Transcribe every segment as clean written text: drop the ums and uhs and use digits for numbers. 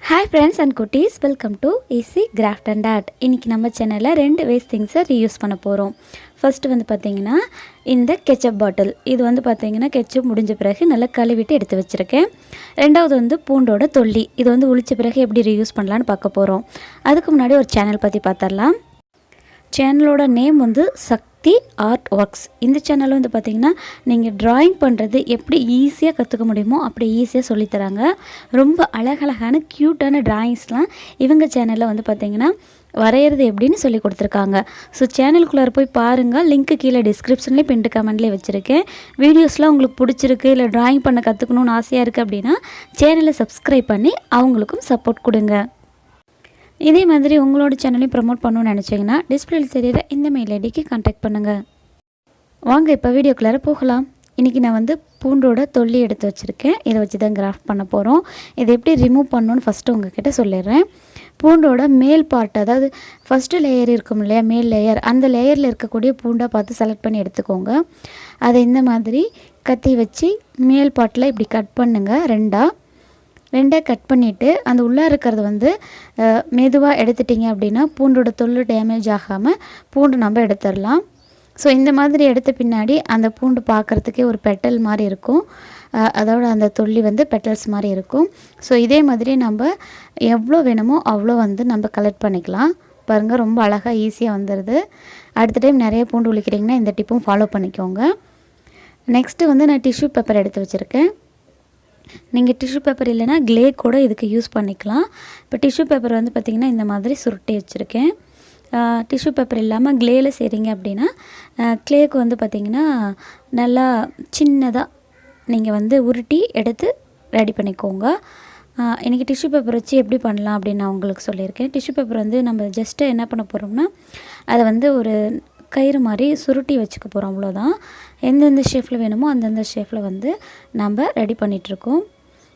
Hi friends and cuties, welcome to Easy Craft and Art. இன்னைக்கு நம்ம சேனல்ல ரெண்டு வேஸ்ட் திங்ஸை ரீயூஸ் பண்ண போறோம். ஃபர்ஸ்ட் வந்து பாத்தீங்கன்னா இந்த கெச்சப் பாட்டில். இது வந்து பாத்தீங்கன்னா கெச்சப் முடிஞ்ச பிறகு நல்லா கழுவிட்டு எடுத்து வச்சிருக்கேன். ரெண்டாவது வந்து பூண்டோட தொல்லி. இது வந்து உளிச்ச பிறகு எப்படி ரீயூஸ் பண்ணலாம்னு பார்க்க போறோம். அதுக்கு முன்னாடி ஒரு சேனல் பத்தி பார்த்தறலாம். சேனலோட நேம் வந்து சக்தி ஆர்ட் ஒர்க்ஸ். இந்த சேனல் வந்து பார்த்திங்கன்னா நீங்கள் ட்ராயிங் பண்ணுறது எப்படி ஈஸியாக கற்றுக்க முடியுமோ அப்படி ஈஸியாக சொல்லித்தராங்க. ரொம்ப அழகழகான க்யூட்டான ட்ராயிங்ஸ்லாம் இவங்க சேனலில் வந்து பார்த்திங்கன்னா வரைகிறது எப்படின்னு சொல்லி கொடுத்துருக்காங்க. ஸோ சேனலுக்குள்ளார போய் பாருங்கள். லிங்க்கு கீழே டிஸ்கிரிப்ஷன்லேயே பின்ட்டு கமெண்ட்லேயே வச்சுருக்கேன். வீடியோஸ்லாம் உங்களுக்கு பிடிச்சிருக்கு இல்லை ட்ராயிங் பண்ண கற்றுக்கணுன்னு ஆசையாக இருக்குது அப்படின்னா சேனலை சப்ஸ்கிரைப் பண்ணி அவங்களுக்கும் சப்போர்ட் கொடுங்க. இதே மாதிரி உங்களோட சேனலையும் ப்ரமோட் பண்ணணும்னு நினச்சிங்கன்னா டிஸ்பிளேல தெரியுற இந்த மெயில் ஐடிக்கு கான்டாக்ட் பண்ணுங்கள். வாங்க இப்போ வீடியோக்குள்ளார போகலாம். இன்றைக்கி நான் வந்து பூண்டோட தொல்லி எடுத்து வச்சுருக்கேன். இதை வச்சு தான் கிராஃப்ட் பண்ண போகிறோம். இதை எப்படி ரிமூவ் பண்ணணுன்னு ஃபஸ்ட்டு உங்ககிட்ட சொல்லிடுறேன். பூண்டோட மேல் பார்ட், அதாவது ஃபஸ்ட்டு லேயர் இருக்கும் இல்லையா, மேல் லேயர், அந்த லேயரில் இருக்கக்கூடிய பூண்டாக பார்த்து செலக்ட் பண்ணி எடுத்துக்கோங்க. அதை இந்த மாதிரி கத்தி வச்சு மேல் பார்ட்டில் இப்படி கட் பண்ணுங்கள். ரெண்டாக கட் பண்ணிவிட்டு அந்த உள்ளே இருக்கிறது வந்து மெதுவாக எடுத்துட்டிங்க அப்படின்னா பூண்டோட தொல்லு டேமேஜ் ஆகாமல் பூண்டு நம்ம எடுத்துடலாம். ஸோ இந்த மாதிரி எடுத்த பின்னாடி அந்த பூண்டு பார்க்குறதுக்கே ஒரு பெட்டல் மாதிரி இருக்கும். அதோட அந்த தொல்லி வந்து பெட்டல்ஸ் மாதிரி இருக்கும். ஸோ இதே மாதிரி நம்ம எவ்வளோ வேணுமோ அவ்வளோ வந்து நம்ம கலெக்ட் பண்ணிக்கலாம். பாருங்கள், ரொம்ப அழகாக ஈஸியாக வந்துடுது. அடுத்த டைம் நிறைய பூண்டு உளிக்கிறீங்கன்னா இந்த டிப்பும் ஃபாலோ பண்ணிக்கோங்க. நெக்ஸ்ட்டு வந்து நான் டிஷ்யூ பேப்பர் எடுத்து வச்சுருக்கேன். நீங்கள் டிஷ்யூ பேப்பர் இல்லைனா க்ளே கூட இதுக்கு யூஸ் பண்ணிக்கலாம். இப்போ டிஷ்யூ பேப்பர் வந்து பார்த்திங்கன்னா இந்த மாதிரி சுருட்டி வச்சுருக்கேன். டிஷ்யூ பேப்பர் இல்லாமல் க்ளேயில் செய்கிறீங்க அப்படின்னா க்ளேக்கு வந்து பார்த்திங்கன்னா நல்லா சின்னதாக நீங்கள் வந்து உருட்டி எடுத்து ரெடி பண்ணிக்கோங்க. இன்றைக்கி டிஷ்யூ பேப்பர் வச்சு எப்படி பண்ணலாம் அப்படின்னு நான் உங்களுக்கு சொல்லியிருக்கேன். டிஷ்யூ பேப்பர் வந்து நம்ம ஜஸ்ட்டு என்ன பண்ண போகிறோம்னா அதை வந்து ஒரு கயிறு மாதிரி சுருட்டி வச்சுக்க போகிறோம், அவ்வளோதான். எந்தெந்த ஷேஃபில் வேணுமோ அந்தந்த ஷேஃபில் வந்து நம்ம ரெடி பண்ணிகிட்ருக்கோம்.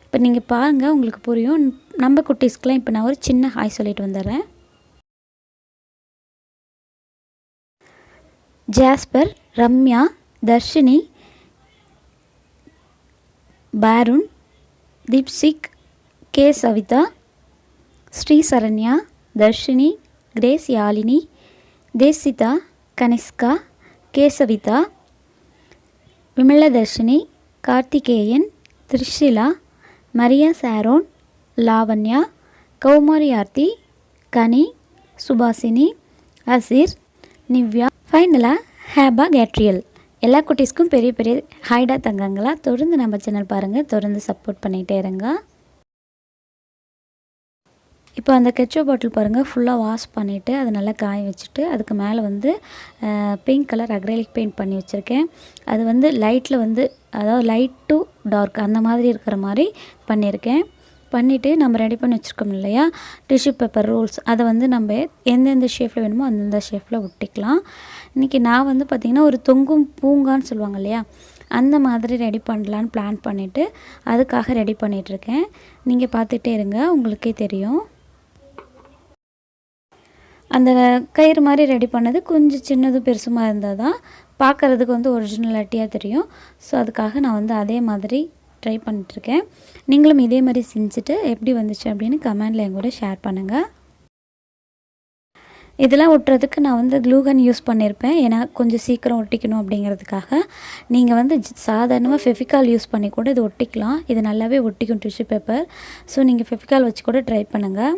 இப்போ நீங்கள் பாருங்கள், உங்களுக்கு புரியும். நம்ம குட்டீஸ்க்கெலாம் இப்போ நான் ஒரு சின்ன ஹாய் சொல்லிட்டு வந்துடுறேன். Jasper, Ramya, Dharshini, Barun, Deepshik, K Savitha, Sri Saranya, Dharshini, Grace Yazhini, Desitha, Kanishka, Kesavitha, Vimaladharshini, Karthikeyan, Thrishila, Maria Sharon, Lavanya, Kaumari Aarthi, Kani, Subasini, Asir, Nivea, ஃபைனலாக ஹேபா கேட்ரியல். எல்லா குட்டீஸ்க்கும் பெரிய பெரிய ஹைடா தங்கங்களா. தொடர்ந்து நம்ம சேனல் பாருங்கள், தொடர்ந்து சப்போர்ட் பண்ணிகிட்டே இருங்க. இப்போ அந்த கெச்சப் பாட்டில் பாருங்கள், ஃபுல்லாக வாஷ் பண்ணிவிட்டு அதை நல்லா காய வச்சுட்டு அதுக்கு மேலே வந்து பிங்க் கலர் அக்ரைலிக் பெயிண்ட் பண்ணி வச்சுருக்கேன். அது வந்து லைட்டில் வந்து, அதாவது லைட் டு டார்க் அந்த மாதிரி இருக்கிற மாதிரி பண்ணியிருக்கேன். பண்ணிவிட்டு நம்ம ரெடி பண்ணி வச்சுருக்கோம் இல்லையா டிஷ்யூ பேப்பர் ரோல்ஸ், அதை வந்து நம்ம எந்தெந்த ஷேஃபில் வேணுமோ அந்தந்த ஷேஃபில் ஒட்டிக்கலாம். இன்றைக்கி நான் வந்து பார்த்திங்கன்னா ஒரு தொங்கும் பூங்கான்னு சொல்லுவாங்க இல்லையா, அந்த மாதிரி ரெடி பண்ணலான்னு பிளான் பண்ணிவிட்டு அதுக்காக ரெடி பண்ணிகிட்ருக்கேன். நீங்கள் பார்த்துட்டே இருங்க, உங்களுக்கே தெரியும். அந்த கயிறு மாதிரி ரெடி பண்ணது கொஞ்சம் சின்னதும் பெருசுமாக இருந்தால் தான் பார்க்குறதுக்கு வந்து ஒரிஜினலிட்டியாக தெரியும். ஸோ அதுக்காக நான் வந்து அதே மாதிரி ட்ரை பண்ணிட்டுருக்கேன். நீங்களும் இதே மாதிரி செஞ்சுட்டு எப்படி வந்துச்சு அப்படின்னு கமெண்டில் என் கூட ஷேர் பண்ணுங்கள். இதெல்லாம் ஒட்டுறதுக்கு நான் வந்து க்ளூகன் யூஸ் பண்ணியிருப்பேன், ஏன்னா கொஞ்சம் சீக்கிரம் ஒட்டிக்கணும் அப்படிங்கிறதுக்காக. நீங்கள் வந்து சாதாரணமாக ஃபெவிகால் யூஸ் பண்ணி கூட இது ஒட்டிக்கலாம். இது நல்லாவே ஒட்டிக்கும் டிஷ்யூ பேப்பர். ஸோ நீங்கள் ஃபெவிகால் வச்சு கூட ட்ரை பண்ணுங்கள்.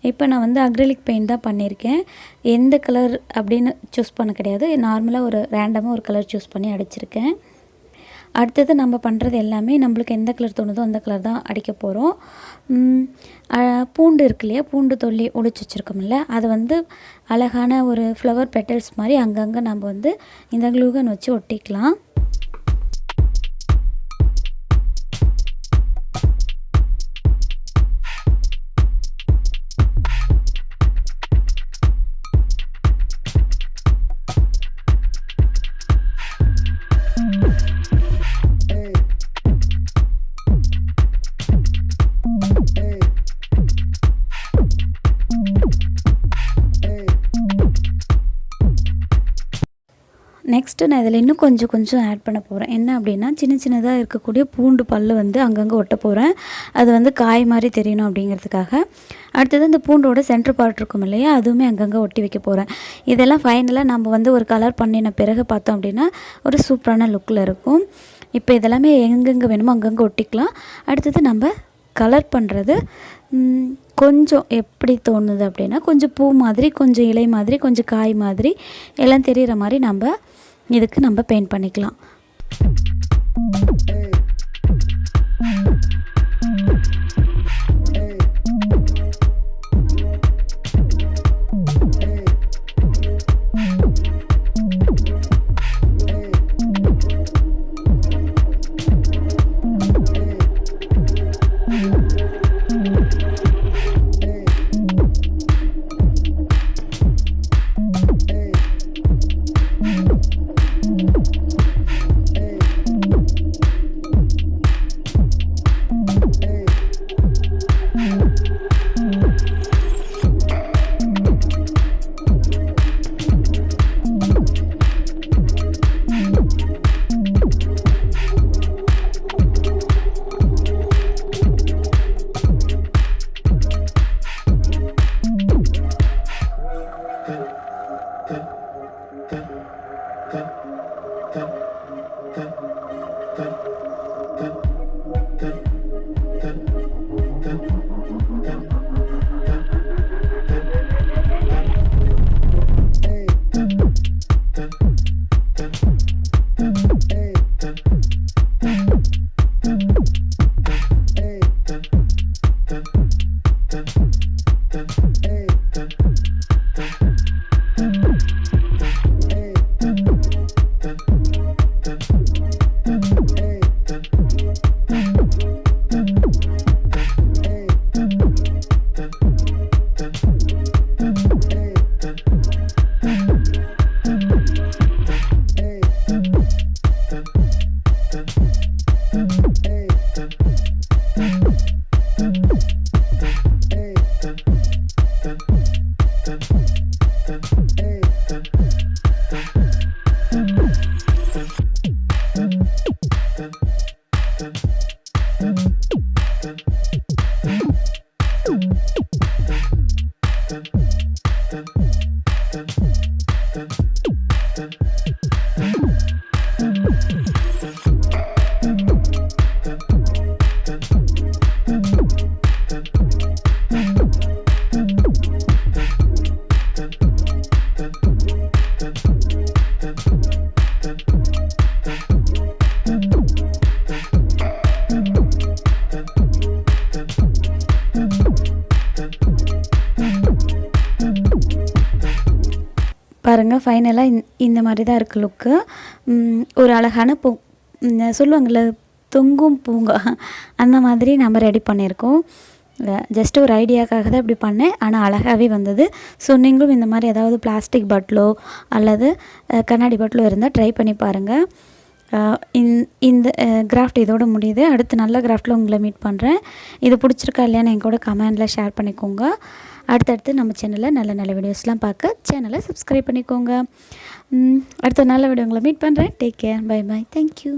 இப்போ நான் வந்து அக்ரிலிக் பெயிண்ட் தான் பண்ணியிருக்கேன். எந்த கலர் அப்படின்னு சூஸ் பண்ண கிடையாது, நார்மலாக ஒரு ரேண்டமாக ஒரு கலர் சூஸ் பண்ணி அடிச்சிருக்கேன். அடுத்தது நம்ம பண்ணுறது எல்லாமே நம்மளுக்கு எந்த கலர் தோணுதோ அந்த கலர் தான் அடிக்க போகிறோம். பூண்டு இருக்கு இல்லையா, பூண்டு தொல்லி உளிச்சு வச்சுருக்கோம்ல, அதை வந்து அழகான ஒரு ஃப்ளவர் பெட்டல்ஸ் மாதிரி அங்கங்கே நம்ம வந்து இந்த க்ளூகன் வச்சு ஒட்டிக்கலாம். நெக்ஸ்ட்டு நான் இதில் இன்னும் கொஞ்சம் ஆட் பண்ண போகிறேன். என்ன அப்படின்னா, சின்னதாக இருக்கக்கூடிய பூண்டு பல் வந்து அங்கங்கே ஒட்ட போகிறேன். அது வந்து காய் மாதிரி தெரியணும் அப்படிங்கிறதுக்காக. அடுத்தது இந்த பூண்டோட சென்டர் பார்ட் இருக்கும் இல்லையா, அதுவுமே அங்கங்கே ஒட்டி வைக்க போகிறேன். இதெல்லாம் ஃபைனலாக நம்ம வந்து ஒரு கலர் பண்ணின பிறகு பார்த்தோம் அப்படின்னா ஒரு சூப்பரான லுக்கில் இருக்கும். இப்போ இதெல்லாமே எங்கெங்கே வேணுமோ அங்கங்கே ஒட்டிக்கலாம். அடுத்தது நம்ம கலர் பண்ணுறது கொஞ்சம் எப்படி தோணுது அப்படின்னா, கொஞ்சம் பூ மாதிரி, கொஞ்சம் இலை மாதிரி, கொஞ்சம் காய் மாதிரி எல்லாம் தெரிகிற மாதிரி இதுக்கு நம்ம பெயிண்ட் பண்ணிக்கலாம். பாருங்கள், ஃபைனலாக இந்த மாதிரி தான் இருக்குது லுக்கு. ஒரு அழகான சொல்லுவாங்கள்ல தொங்கும் பூங்கா, அந்த மாதிரி நம்ம ரெடி பண்ணியிருக்கோம். ஜஸ்ட் ஒரு ஐடியாக்காக தான் இப்படி பண்ணேன், ஆனால் அழகாகவே வந்தது. ஸோ நீங்களும் இந்த மாதிரி ஏதாவது பிளாஸ்டிக் பாட்டிலோ அல்லது கண்ணாடி பாட்டிலோ இருந்தால் ட்ரை பண்ணி பாருங்கள். இந்த கிராஃப்ட் இதோட முடியுது. அடுத்து நல்ல கிராஃப்டில் உங்களை மீட் பண்ணுறேன். இது பிடிச்சிருக்கா இல்லையான்னு என் கூட கமெண்டில் ஷேர் பண்ணிக்கோங்க. அடுத்தடுத்து நம்ம சேனலில் நல்ல வீடியோஸ்லாம் பார்க்க சேனலை சப்ஸ்கிரைப் பண்ணிக்கோங்க. அடுத்த நல்ல வீடியோ உங்களை மீட் பண்ணுறேன். Take care, bye bye, thank you.